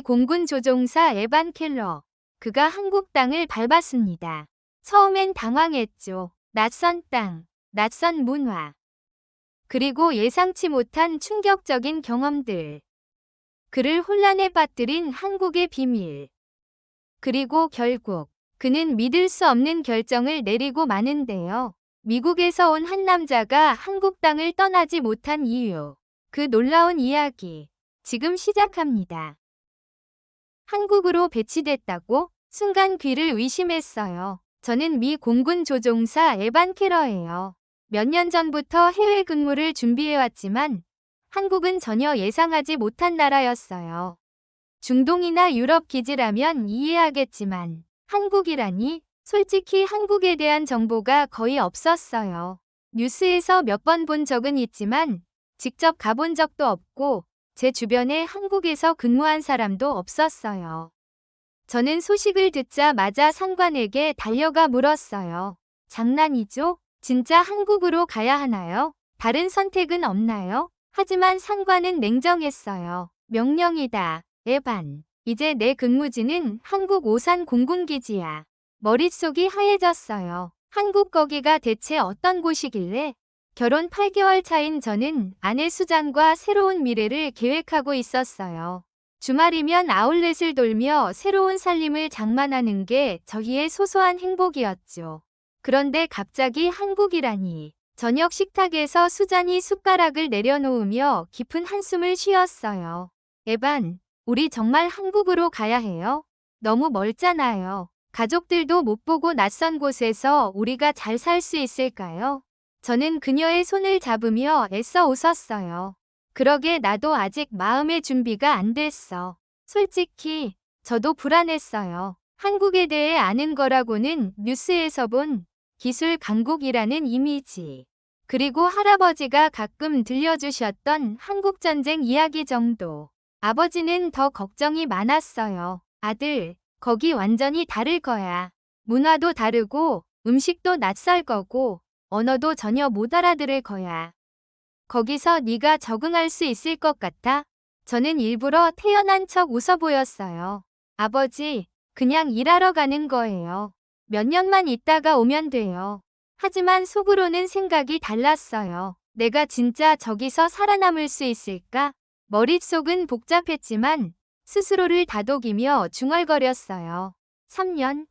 공군 조종사 에반 켈러. 그가 한국 땅을 밟았습니다. 처음엔 당황했죠. 낯선 땅, 낯선 문화. 그리고 예상치 못한 충격적인 경험들. 그를 혼란에 빠뜨린 한국의 비밀. 그리고 결국 그는 믿을 수 없는 결정을 내리고 마는데요. 미국에서 온 한 남자가 한국 땅을 떠나지 못한 이유. 그 놀라운 이야기. 지금 시작합니다. 한국으로 배치됐다고? 순간 귀를 의심했어요. 저는 미 공군 조종사 에반 켈러예요. 몇 년 전부터 해외 근무를 준비해왔지만 한국은 전혀 예상하지 못한 나라였어요. 중동이나 유럽 기지라면 이해하겠지만 한국이라니? 솔직히 한국에 대한 정보가 거의 없었어요. 뉴스에서 몇 번 본 적은 있지만 직접 가본 적도 없고 제 주변에 한국에서 근무한 사람도 없었어요. 저는 소식을 듣자마자 상관에게 달려가 물었어요. 장난이죠? 진짜 한국으로 가야 하나요? 다른 선택은 없나요? 하지만 상관은 냉정했어요. 명령이다. 에반. 이제 내 근무지는 한국 오산 공군기지야. 머릿속이 하얘졌어요. 한국 거기가 대체 어떤 곳이길래? 결혼 8개월 차인 저는 아내 수잔과 새로운 미래를 계획하고 있었어요. 주말이면 아울렛을 돌며 새로운 살림을 장만하는 게 저희의 소소한 행복이었죠. 그런데 갑자기 한국이라니. 저녁 식탁에서 수잔이 숟가락을 내려놓으며 깊은 한숨을 쉬었어요. 에반, 우리 정말 한국으로 가야 해요? 너무 멀잖아요. 가족들도 못 보고 낯선 곳에서 우리가 잘 살 수 있을까요? 저는 그녀의 손을 잡으며 애써 웃었어요. 그러게 나도 아직 마음의 준비가 안 됐어. 솔직히 저도 불안했어요. 한국에 대해 아는 거라고는 뉴스에서 본 기술 강국이라는 이미지. 그리고 할아버지가 가끔 들려주셨던 한국전쟁 이야기 정도. 아버지는 더 걱정이 많았어요. 아들, 거기 완전히 다를 거야. 문화도 다르고 음식도 낯설 거고 언어도 전혀 못 알아들을 거야. 거기서 네가 적응할 수 있을 것 같아? 저는 일부러 태연한 척 웃어 보였어요. 아버지, 그냥 일하러 가는 거예요. 몇 년만 있다가 오면 돼요. 하지만 속으로는 생각이 달랐어요. 내가 진짜 저기서 살아남을 수 있을까? 머릿속은 복잡했지만 스스로를 다독이며 중얼거렸어요. 3년?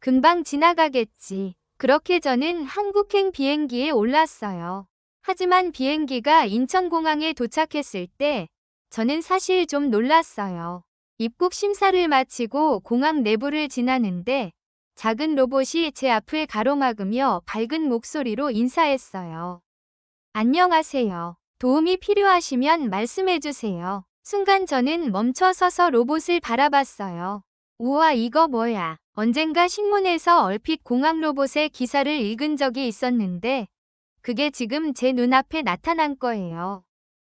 금방 지나가겠지. 그렇게 저는 한국행 비행기에 올랐어요. 하지만 비행기가 인천공항에 도착했을 때 저는 사실 좀 놀랐어요. 입국 심사를 마치고 공항 내부를 지나는데 작은 로봇이 제 앞을 가로막으며 밝은 목소리로 인사했어요. 안녕하세요. 도움이 필요하시면 말씀해주세요. 순간 저는 멈춰 서서 로봇을 바라봤어요. 우와, 이거 뭐야. 언젠가 신문에서 얼핏 공항 로봇의 기사를 읽은 적이 있었는데 그게 지금 제 눈앞에 나타난 거예요.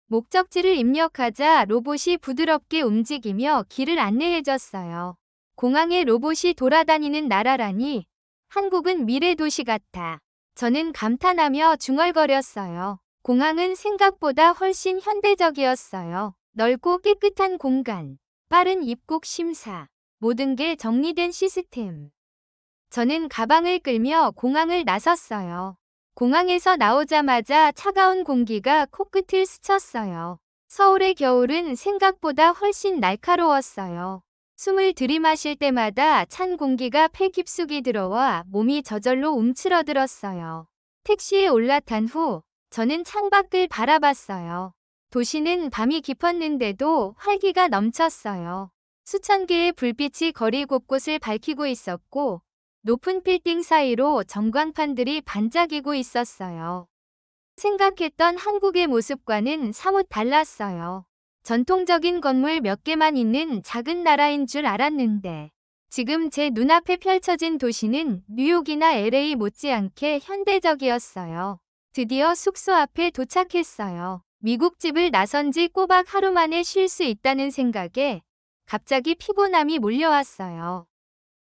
목적지를 입력하자 로봇이 부드럽게 움직이며 길을 안내해줬어요. 공항에 로봇이 돌아다니는 나라라니 한국은 미래 도시 같아. 저는 감탄하며 중얼거렸어요. 공항은 생각보다 훨씬 현대적이었어요. 넓고 깨끗한 공간, 빠른 입국 심사, 모든 게 정리된 시스템. 저는 가방을 끌며 공항을 나섰어요. 공항에서 나오자마자 차가운 공기가 코끝을 스쳤어요. 서울의 겨울은 생각보다 훨씬 날카로웠어요. 숨을 들이마실 때마다 찬 공기가 폐 깊숙이 들어와 몸이 저절로 움츠러들었어요. 택시에 올라탄 후 저는 창밖을 바라봤어요. 도시는 밤이 깊었는데도 활기가 넘쳤어요. 수천 개의 불빛이 거리 곳곳을 밝히고 있었고 높은 빌딩 사이로 전광판들이 반짝이고 있었어요. 생각했던 한국의 모습과는 사뭇 달랐어요. 전통적인 건물 몇 개만 있는 작은 나라인 줄 알았는데 지금 제 눈앞에 펼쳐진 도시는 뉴욕이나 LA 못지않게 현대적이었어요. 드디어 숙소 앞에 도착했어요. 미국 집을 나선 지 꼬박 하루 만에 쉴 수 있다는 생각에 갑자기 피곤함이 몰려왔어요.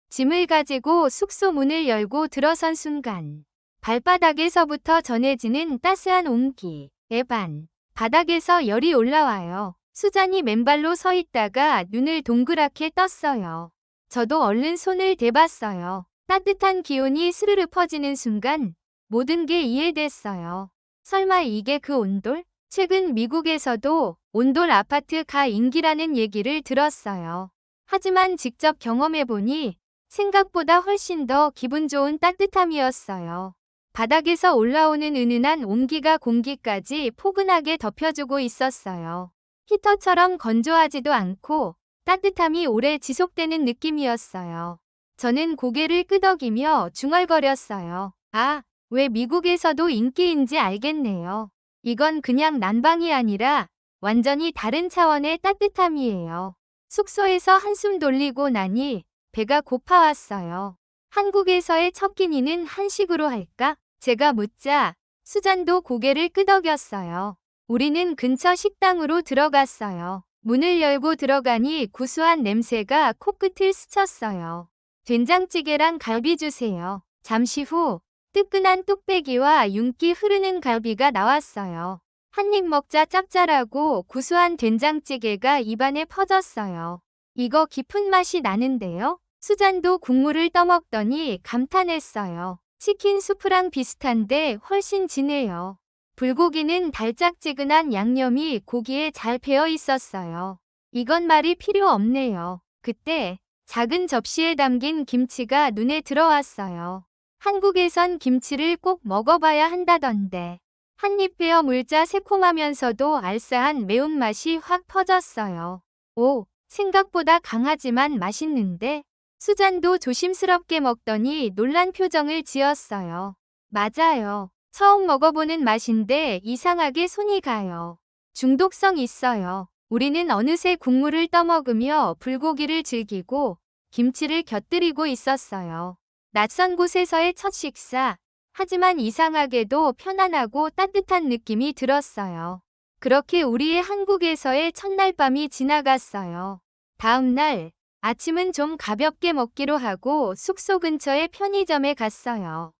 짐을 가지고 숙소 문을 열고 들어선 순간 발바닥에서부터 전해지는 따스한 온기. 에반. 바닥에서 열이 올라와요. 수잔이 맨발로 서 있다가 눈을 동그랗게 떴어요. 저도 얼른 손을 대봤어요. 따뜻한 기온이 스르르 퍼지는 순간 모든 게 이해됐어요. 설마 이게 그 온돌? 최근 미국에서도 온돌 아파트 가임기라는 얘기를 들었어요. 하지만 직접 경험해보니 생각보다 훨씬 더 기분 좋은 따뜻함이었어요. 바닥에서 올라오는 은은한 온기가 공기까지 포근하게 덮여주고 있었어요. 히터처럼 건조하지도 않고 따뜻함이 오래 지속되는 느낌이었어요. 저는 고개를 끄덕이며 중얼거렸어요. 아, 왜 미국에서도 인기인지 알겠네요. 이건 그냥 난방이 아니라 완전히 다른 차원의 따뜻함이에요. 숙소에서 한숨 돌리고 나니 배가 고파왔어요. 한국에서의 첫 끼니는 한식으로 할까? 제가 묻자 수잔도 고개를 끄덕였어요. 우리는 근처 식당으로 들어갔어요. 문을 열고 들어가니 구수한 냄새가 코끝을 스쳤어요. 된장찌개랑 갈비 주세요. 잠시 후 뜨끈한 뚝배기와 윤기 흐르는 갈비가 나왔어요. 한 입 먹자 짭짤하고 구수한 된장찌개가 입안에 퍼졌어요. 이거 깊은 맛이 나는데요? 수잔도 국물을 떠먹더니 감탄했어요. 치킨 수프랑 비슷한데 훨씬 진해요. 불고기는 달짝지근한 양념이 고기에 잘 배어 있었어요. 이건 말이 필요 없네요. 그때 작은 접시에 담긴 김치가 눈에 들어왔어요. 한국에선 김치를 꼭 먹어봐야 한다던데. 한 입 베어 물자 새콤하면서도 알싸한 매운맛이 확 퍼졌어요. 오, 생각보다 강하지만 맛있는데? 수잔도 조심스럽게 먹더니 놀란 표정을 지었어요. 맞아요. 처음 먹어보는 맛인데 이상하게 손이 가요. 중독성 있어요. 우리는 어느새 국물을 떠먹으며 불고기를 즐기고 김치를 곁들이고 있었어요. 낯선 곳에서의 첫 식사. 하지만 이상하게도 편안하고 따뜻한 느낌이 들었어요. 그렇게 우리의 한국에서의 첫날 밤이 지나갔어요. 다음 날 아침은 좀 가볍게 먹기로 하고 숙소 근처의 편의점에 갔어요.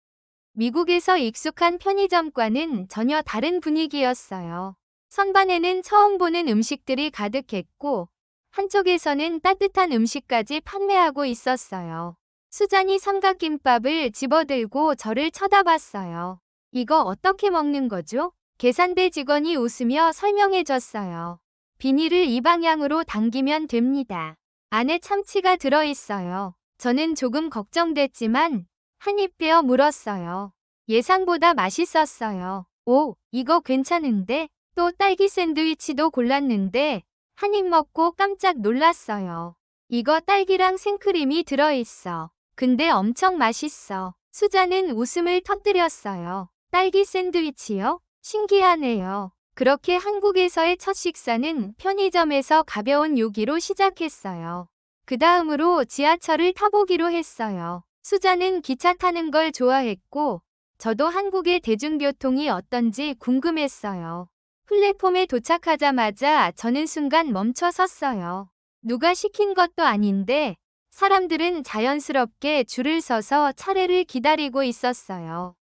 미국에서 익숙한 편의점과는 전혀 다른 분위기였어요. 선반에는 처음 보는 음식들이 가득했고 한쪽에서는 따뜻한 음식까지 판매하고 있었어요. 수잔이 삼각김밥을 집어들고 저를 쳐다봤어요. 이거 어떻게 먹는 거죠? 계산대 직원이 웃으며 설명해줬어요. 비닐을 이 방향으로 당기면 됩니다. 안에 참치가 들어있어요. 저는 조금 걱정됐지만 한 입 베어 물었어요. 예상보다 맛있었어요. 오, 이거 괜찮은데? 또 딸기 샌드위치도 골랐는데 한 입 먹고 깜짝 놀랐어요. 이거 딸기랑 생크림이 들어있어. 근데 엄청 맛있어. 수잔은 웃음을 터뜨렸어요. 딸기 샌드위치요? 신기하네요. 그렇게 한국에서의 첫 식사는 편의점에서 가벼운 요기로 시작했어요. 그 다음으로 지하철을 타보기로 했어요. 수잔은 기차 타는 걸 좋아했고 저도 한국의 대중교통이 어떤지 궁금했어요. 플랫폼에 도착하자마자 저는 순간 멈춰 섰어요. 누가 시킨 것도 아닌데 사람들은 자연스럽게 줄을 서서 차례를 기다리고 있었어요.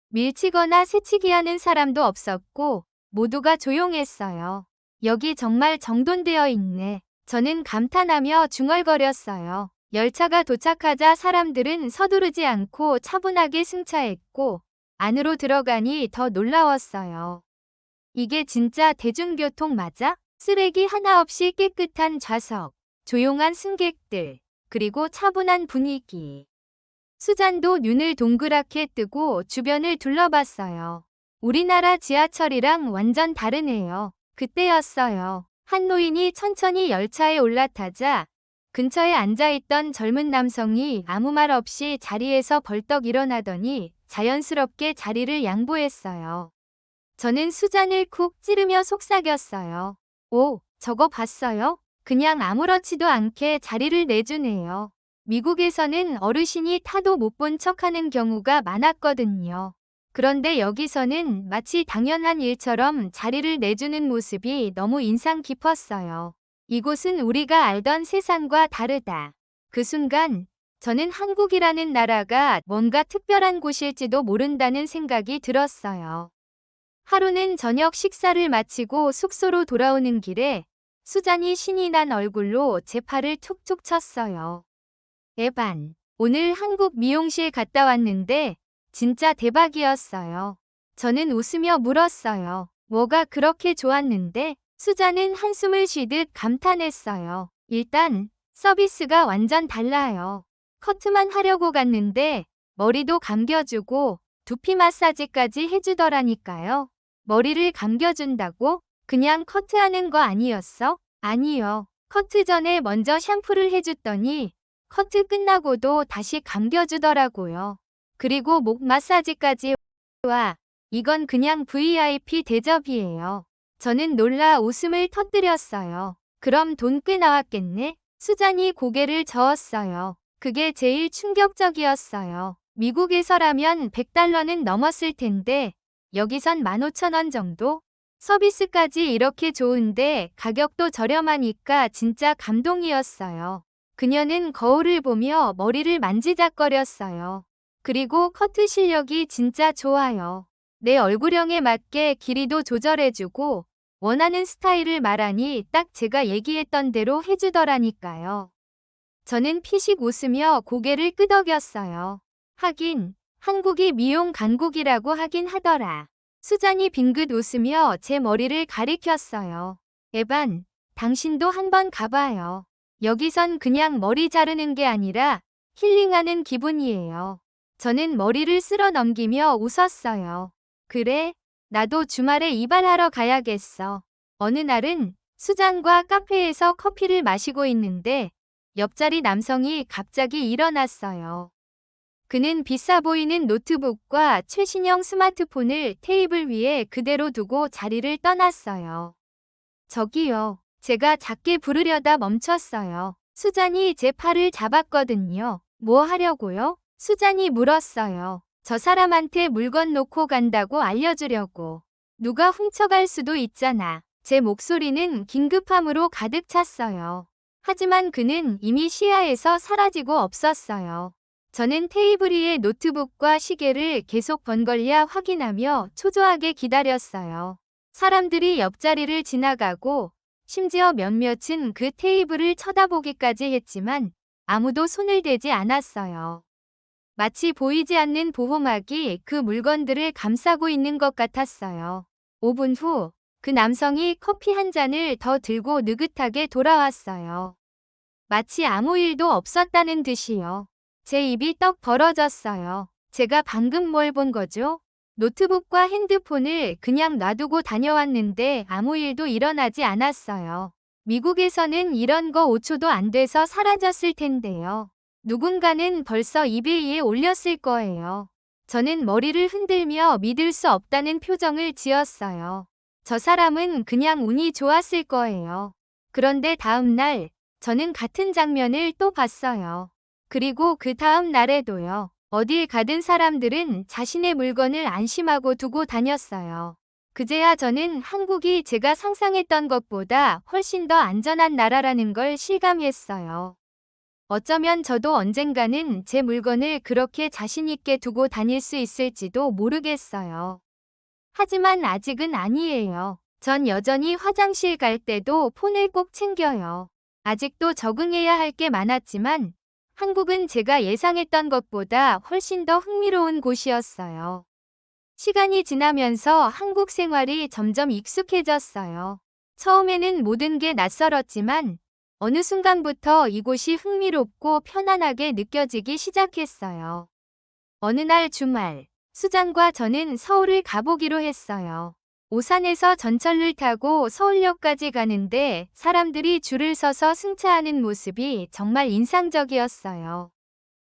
밀치거나 새치기 하는 사람도 없었고 모두가 조용했어요. 여기 정말 정돈되어 있네. 저는 감탄하며 중얼거렸어요. 열차가 도착하자 사람들은 서두르지 않고 차분하게 승차했고 안으로 들어가니 더 놀라웠어요. 이게 진짜 대중교통 맞아? 쓰레기 하나 없이 깨끗한 좌석, 조용한 승객들, 그리고 차분한 분위기. 수잔도 눈을 동그랗게 뜨고 주변을 둘러봤어요. 우리나라 지하철이랑 완전 다르네요. 그때였어요. 한 노인이 천천히 열차에 올라타자 근처에 앉아있던 젊은 남성이 아무 말 없이 자리에서 벌떡 일어나더니 자연스럽게 자리를 양보했어요. 저는 수잔을 쿡 찌르며 속삭였어요. 오, 저거 봤어요? 그냥 아무렇지도 않게 자리를 내주네요. 미국에서는 어르신이 타도 못 본 척하는 경우가 많았거든요. 그런데 여기서는 마치 당연한 일처럼 자리를 내주는 모습이 너무 인상 깊었어요. 이곳은 우리가 알던 세상과 다르다. 그 순간 저는 한국이라는 나라가 뭔가 특별한 곳일지도 모른다는 생각이 들었어요. 하루는 저녁 식사를 마치고 숙소로 돌아오는 길에 수잔이 신이 난 얼굴로 제 팔을 툭툭 쳤어요. 에반, 오늘 한국 미용실 갔다 왔는데 진짜 대박이었어요. 저는 웃으며 물었어요. 뭐가 그렇게 좋았는데? 수잔은 한숨을 쉬듯 감탄했어요. 일단 서비스가 완전 달라요. 커트만 하려고 갔는데 머리도 감겨주고 두피 마사지까지 해주더라니까요. 머리를 감겨준다고? 그냥 커트하는 거 아니었어? 아니요. 커트 전에 먼저 샴푸를 해줬더니 커트 끝나고도 다시 감겨주더라고요. 그리고 목 마사지까지. 와, 이건 그냥 VIP 대접이에요. 저는 놀라 웃음을 터뜨렸어요. 그럼 돈 꽤 나왔겠네? 수잔이 고개를 저었어요. 그게 제일 충격적이었어요. 미국에서라면 $100는 넘었을 텐데 여기선 15,000원 정도? 서비스까지 이렇게 좋은데 가격도 저렴하니까 진짜 감동이었어요. 그녀는 거울을 보며 머리를 만지작거렸어요. 그리고 커트 실력이 진짜 좋아요. 내 얼굴형에 맞게 길이도 조절해주고 원하는 스타일을 말하니 딱 제가 얘기했던 대로 해주더라니까요. 저는 피식 웃으며 고개를 끄덕였어요. 하긴 한국이 미용 강국이라고 하긴 하더라. 수잔이 빙긋 웃으며 제 머리를 가리켰어요. 에반, 당신도 한번 가봐요. 여기선 그냥 머리 자르는 게 아니라 힐링하는 기분이에요. 저는 머리를 쓸어 넘기며 웃었어요. 그래, 나도 주말에 이발하러 가야겠어. 어느 날은 수잔과 카페에서 커피를 마시고 있는데 옆자리 남성이 갑자기 일어났어요. 그는 비싸 보이는 노트북과 최신형 스마트폰을 테이블 위에 그대로 두고 자리를 떠났어요. 저기요. 제가 작게 부르려다 멈췄어요. 수잔이 제 팔을 잡았거든요. 뭐 하려고요? 수잔이 물었어요. 저 사람한테 물건 놓고 간다고 알려주려고. 누가 훔쳐갈 수도 있잖아. 제 목소리는 긴급함으로 가득 찼어요. 하지만 그는 이미 시야에서 사라지고 없었어요. 저는 테이블 위의 노트북과 시계를 계속 번갈려 확인하며 초조하게 기다렸어요. 사람들이 옆자리를 지나가고 심지어 몇몇은 그 테이블을 쳐다보기까지 했지만 아무도 손을 대지 않았어요. 마치 보이지 않는 보호막이 그 물건들을 감싸고 있는 것 같았어요. 5분 후, 그 남성이 커피 한 잔을 더 들고 느긋하게 돌아왔어요. 마치 아무 일도 없었다는 듯이요. 제 입이 떡 벌어졌어요. 제가 방금 뭘 본 거죠? 노트북과 핸드폰을 그냥 놔두고 다녀왔는데 아무 일도 일어나지 않았어요. 미국에서는 이런 거 5초도 안 돼서 사라졌을 텐데요. 누군가는 벌써 이베이에 올렸을 거예요. 저는 머리를 흔들며 믿을 수 없다는 표정을 지었어요. 저 사람은 그냥 운이 좋았을 거예요. 그런데 다음 날, 저는 같은 장면을 또 봤어요. 그리고 그 다음 날에도요. 어딜 가든 사람들은 자신의 물건을 안심하고 두고 다녔어요. 그제야 저는 한국이 제가 상상했던 것보다 훨씬 더 안전한 나라라는 걸 실감했어요. 어쩌면 저도 언젠가는 제 물건을 그렇게 자신 있게 두고 다닐 수 있을지도 모르겠어요. 하지만 아직은 아니에요. 전 여전히 화장실 갈 때도 폰을 꼭 챙겨요. 아직도 적응해야 할 게 많았지만 한국은 제가 예상했던 것보다 훨씬 더 흥미로운 곳이었어요. 시간이 지나면서 한국 생활이 점점 익숙해졌어요. 처음에는 모든 게 낯설었지만 어느 순간부터 이곳이 흥미롭고 편안하게 느껴지기 시작했어요. 어느 날 주말, 수잔과 저는 서울을 가보기로 했어요. 오산에서 전철을 타고 서울역까지 가는데 사람들이 줄을 서서 승차하는 모습이 정말 인상적이었어요.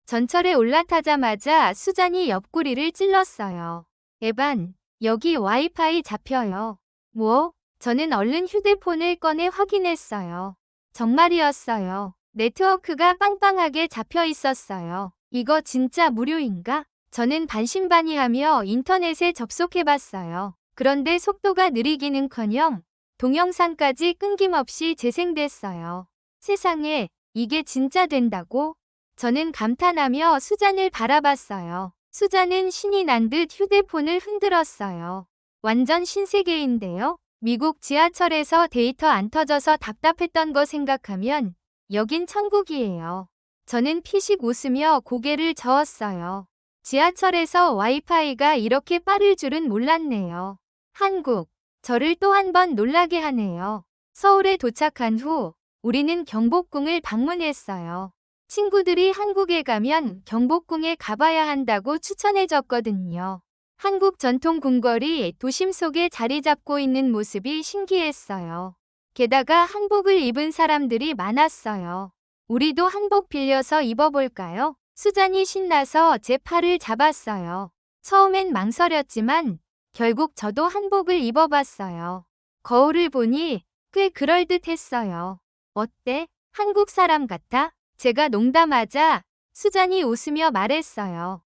전철에 올라타자마자 수잔이 옆구리를 찔렀어요. 에반, 여기 와이파이 잡혀요. 뭐? 저는 얼른 휴대폰을 꺼내 확인했어요. 정말이었어요. 네트워크가 빵빵하게 잡혀 있었어요. 이거 진짜 무료인가? 저는 반신반의하며 인터넷에 접속해봤어요. 그런데 속도가 느리기는커녕 동영상까지 끊김없이 재생됐어요. 세상에, 이게 진짜 된다고? 저는 감탄하며 수잔을 바라봤어요. 수잔은 신이 난 듯 휴대폰을 흔들었어요. 완전 신세계인데요? 미국 지하철에서 데이터 안 터져서 답답했던 거 생각하면 여긴 천국이에요. 저는 피식 웃으며 고개를 저었어요. 지하철에서 와이파이가 이렇게 빠를 줄은 몰랐네요. 한국, 저를 또 한 번 놀라게 하네요. 서울에 도착한 후 우리는 경복궁을 방문했어요. 친구들이 한국에 가면 경복궁에 가봐야 한다고 추천해줬거든요. 한국 전통 궁궐이 도심 속에 자리 잡고 있는 모습이 신기했어요. 게다가 한복을 입은 사람들이 많았어요. 우리도 한복 빌려서 입어볼까요? 수잔이 신나서 제 팔을 잡았어요. 처음엔 망설였지만 결국 저도 한복을 입어봤어요. 거울을 보니 꽤 그럴듯했어요. 어때? 한국 사람 같아? 제가 농담하자 수잔이 웃으며 말했어요.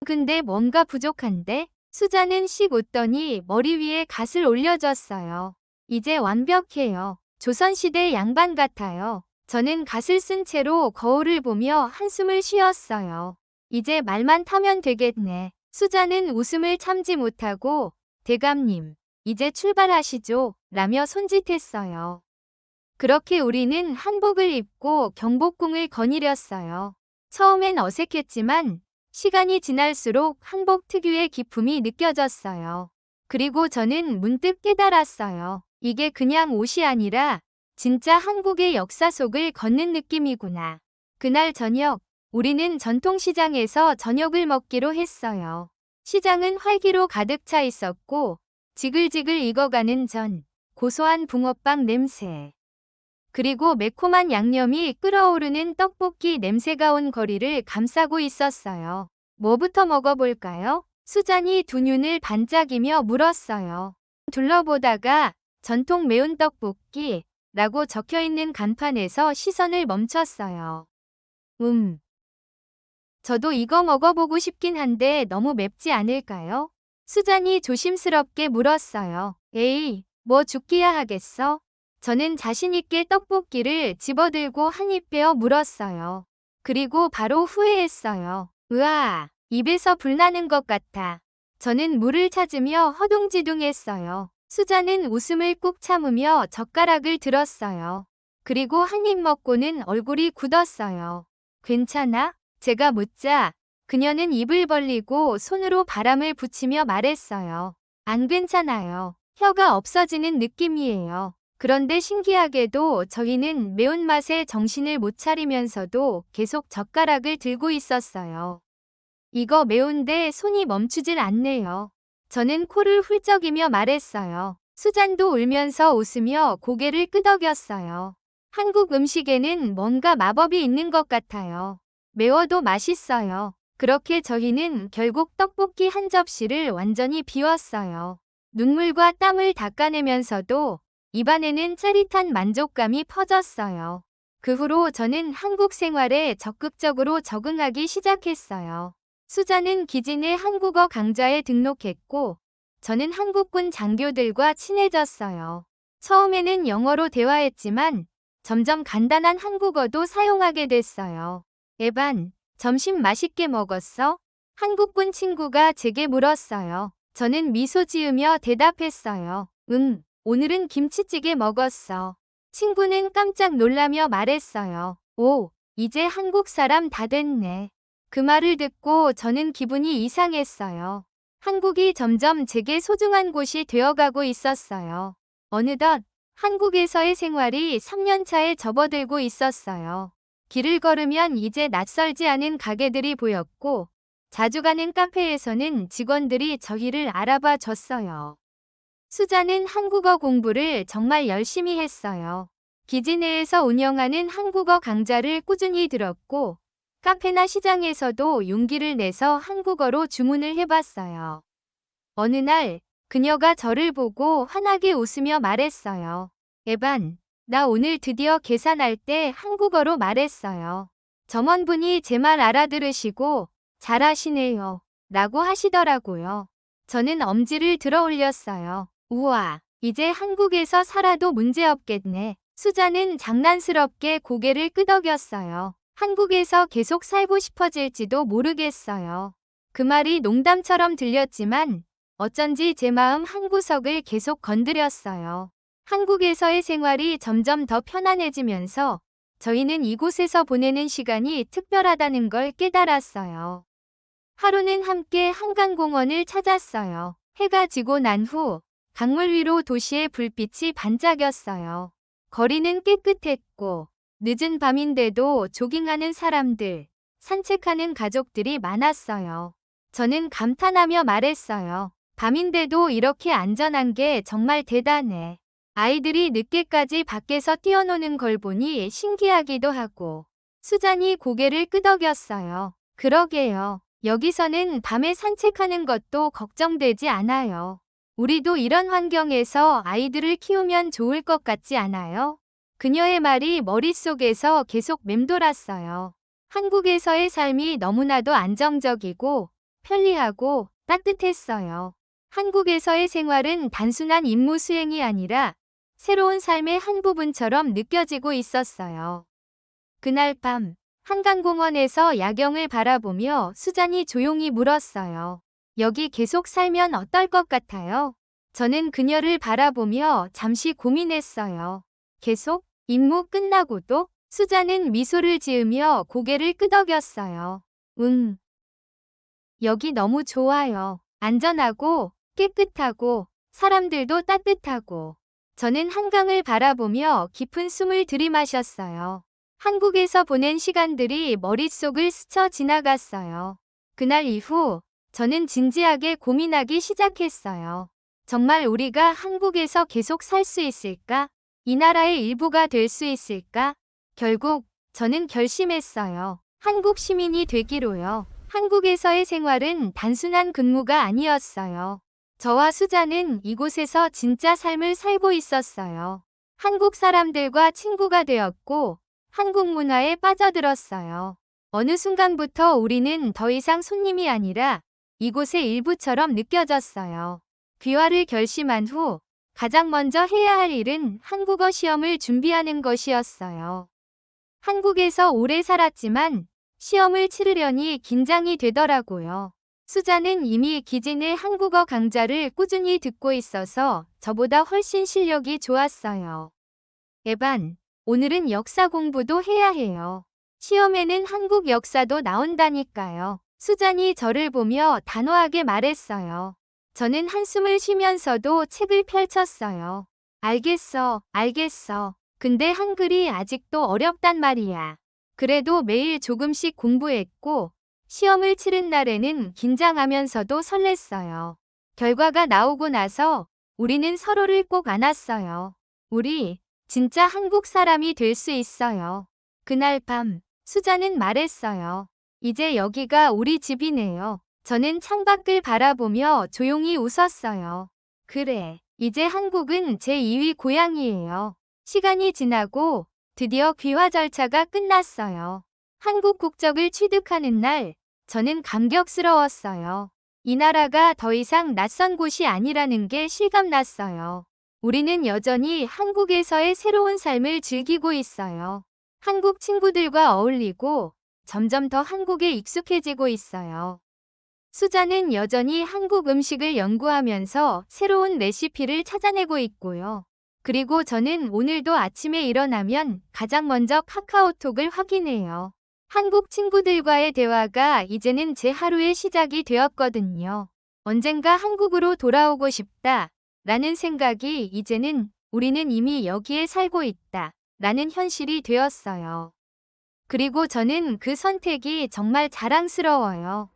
근데 뭔가 부족한데? 수잔은 씩 웃더니 머리 위에 갓을 올려줬어요. 이제 완벽해요. 조선시대 양반 같아요. 저는 갓을 쓴 채로 거울을 보며 한숨을 쉬었어요. 이제 말만 타면 되겠네. 수잔은 웃음을 참지 못하고 대감님, 이제 출발하시죠. 라며 손짓했어요. 그렇게 우리는 한복을 입고 경복궁을 거닐었어요. 처음엔 어색했지만 시간이 지날수록 한복 특유의 기품이 느껴졌어요. 그리고 저는 문득 깨달았어요. 이게 그냥 옷이 아니라 진짜 한국의 역사 속을 걷는 느낌이구나. 그날 저녁, 우리는 전통시장에서 저녁을 먹기로 했어요. 시장은 활기로 가득 차 있었고 지글지글 익어가는 전, 고소한 붕어빵 냄새, 그리고 매콤한 양념이 끓어오르는 떡볶이 냄새가 온 거리를 감싸고 있었어요. 뭐부터 먹어볼까요? 수잔이 두 눈을 반짝이며 물었어요. 둘러보다가 전통 매운 떡볶이 라고 적혀있는 간판에서 시선을 멈췄어요. 저도 이거 먹어보고 싶긴 한데 너무 맵지 않을까요? 수잔이 조심스럽게 물었어요. 에이, 뭐 죽기야 하겠어? 저는 자신있게 떡볶이를 집어들고 한 입 빼어 물었어요. 그리고 바로 후회했어요. 으아, 입에서 불나는 것 같아. 저는 물을 찾으며 허둥지둥했어요. 수잔은 웃음을 꾹 참으며 젓가락을 들었어요. 그리고 한 입 먹고는 얼굴이 굳었어요. 괜찮아? 제가 묻자 그녀는 입을 벌리고 손으로 바람을 붙이며 말했어요. 안 괜찮아요. 혀가 없어지는 느낌이에요. 그런데 신기하게도 저희는 매운맛에 정신을 못 차리면서도 계속 젓가락을 들고 있었어요. 이거 매운데 손이 멈추질 않네요. 저는 코를 훌쩍이며 말했어요. 수잔도 울면서 웃으며 고개를 끄덕였어요. 한국 음식에는 뭔가 마법이 있는 것 같아요. 매워도 맛있어요. 그렇게 저희는 결국 떡볶이 한 접시를 완전히 비웠어요. 눈물과 땀을 닦아내면서도 입안에는 짜릿한 만족감이 퍼졌어요. 그 후로 저는 한국 생활에 적극적으로 적응하기 시작했어요. 수잔은 기진의 한국어 강좌에 등록했고 저는 한국군 장교들과 친해졌어요. 처음에는 영어로 대화했지만 점점 간단한 한국어도 사용하게 됐어요. 에반, 점심 맛있게 먹었어? 한국군 친구가 제게 물었어요. 저는 미소 지으며 대답했어요. 오늘은 김치찌개 먹었어. 친구는 깜짝 놀라며 말했어요. 오, 이제 한국 사람 다 됐네. 그 말을 듣고 저는 기분이 이상했어요. 한국이 점점 제게 소중한 곳이 되어가고 있었어요. 어느덧 한국에서의 생활이 3년 차에 접어들고 있었어요. 길을 걸으면 이제 낯설지 않은 가게들이 보였고 자주 가는 카페에서는 직원들이 저희를 알아봐 줬어요. 수잔은 한국어 공부를 정말 열심히 했어요. 기지 내에서 운영하는 한국어 강좌를 꾸준히 들었고 카페나 시장에서도 용기를 내서 한국어로 주문을 해봤어요. 어느 날 그녀가 저를 보고 환하게 웃으며 말했어요. 에반, 나 오늘 드디어 계산할 때 한국어로 말했어요. 점원분이 제 말 알아들으시고 잘하시네요. 라고 하시더라고요. 저는 엄지를 들어 올렸어요. 우와, 이제 한국에서 살아도 문제없겠네. 수잔은 장난스럽게 고개를 끄덕였어요. 한국에서 계속 살고 싶어질지도 모르겠어요. 그 말이 농담처럼 들렸지만 어쩐지 제 마음 한구석을 계속 건드렸어요. 한국에서의 생활이 점점 더 편안해지면서 저희는 이곳에서 보내는 시간이 특별하다는 걸 깨달았어요. 하루는 함께 한강공원을 찾았어요. 해가 지고 난 후 강물 위로 도시의 불빛이 반짝였어요. 거리는 깨끗했고 늦은 밤인데도 조깅하는 사람들, 산책하는 가족들이 많았어요. 저는 감탄하며 말했어요. 밤인데도 이렇게 안전한 게 정말 대단해. 아이들이 늦게까지 밖에서 뛰어노는 걸 보니 신기하기도 하고 수잔이 고개를 끄덕였어요. 그러게요. 여기서는 밤에 산책하는 것도 걱정되지 않아요. 우리도 이런 환경에서 아이들을 키우면 좋을 것 같지 않아요? 그녀의 말이 머릿속에서 계속 맴돌았어요. 한국에서의 삶이 너무나도 안정적이고 편리하고 따뜻했어요. 한국에서의 생활은 단순한 임무 수행이 아니라 새로운 삶의 한 부분처럼 느껴지고 있었어요. 그날 밤 한강공원에서 야경을 바라보며 수잔이 조용히 물었어요. 여기 계속 살면 어떨 것 같아요? 저는 그녀를 바라보며 잠시 고민했어요. 계속? 임무 끝나고도? 수잔은 미소를 지으며 고개를 끄덕였어요. 여기 너무 좋아요. 안전하고 깨끗하고 사람들도 따뜻하고. 저는 한강을 바라보며 깊은 숨을 들이마셨어요. 한국에서 보낸 시간들이 머릿속을 스쳐 지나갔어요. 그날 이후 저는 진지하게 고민하기 시작했어요. 정말 우리가 한국에서 계속 살 수 있을까? 이 나라의 일부가 될 수 있을까? 결국 저는 결심했어요. 한국 시민이 되기로요. 한국에서의 생활은 단순한 근무가 아니었어요. 저와 수잔은 이곳에서 진짜 삶을 살고 있었어요. 한국 사람들과 친구가 되었고 한국 문화에 빠져들었어요. 어느 순간부터 우리는 더 이상 손님이 아니라 이곳의 일부처럼 느껴졌어요. 귀화를 결심한 후 가장 먼저 해야 할 일은 한국어 시험을 준비하는 것이었어요. 한국에서 오래 살았지만 시험을 치르려니 긴장이 되더라고요. 수잔은 이미 기진의 한국어 강좌를 꾸준히 듣고 있어서 저보다 훨씬 실력이 좋았어요. 에반, 오늘은 역사 공부도 해야 해요. 시험에는 한국 역사도 나온다니까요. 수잔이 저를 보며 단호하게 말했어요. 저는 한숨을 쉬면서도 책을 펼쳤어요. 알겠어. 근데 한글이 아직도 어렵단 말이야. 그래도 매일 조금씩 공부했고 시험을 치른 날에는 긴장하면서도 설렜어요. 결과가 나오고 나서 우리는 서로를 꼭 안았어요. 우리 진짜 한국 사람이 될 수 있어요. 그날 밤 수잔은 말했어요. 이제 여기가 우리 집이네요. 저는 창밖을 바라보며 조용히 웃었어요. 그래, 이제 한국은 제 2위 고향이에요. 시간이 지나고 드디어 귀화 절차가 끝났어요. 한국 국적을 취득하는 날, 저는 감격스러웠어요. 이 나라가 더 이상 낯선 곳이 아니라는 게 실감났어요. 우리는 여전히 한국에서의 새로운 삶을 즐기고 있어요. 한국 친구들과 어울리고 점점 더 한국에 익숙해지고 있어요. 수잔은 여전히 한국 음식을 연구하면서 새로운 레시피를 찾아내고 있고요. 그리고 저는 오늘도 아침에 일어나면 가장 먼저 카카오톡을 확인해요. 한국 친구들과의 대화가 이제는 제 하루의 시작이 되었거든요. 언젠가 한국으로 돌아오고 싶다 라는 생각이 이제는 우리는 이미 여기에 살고 있다 라는 현실이 되었어요. 그리고 저는 그 선택이 정말 자랑스러워요.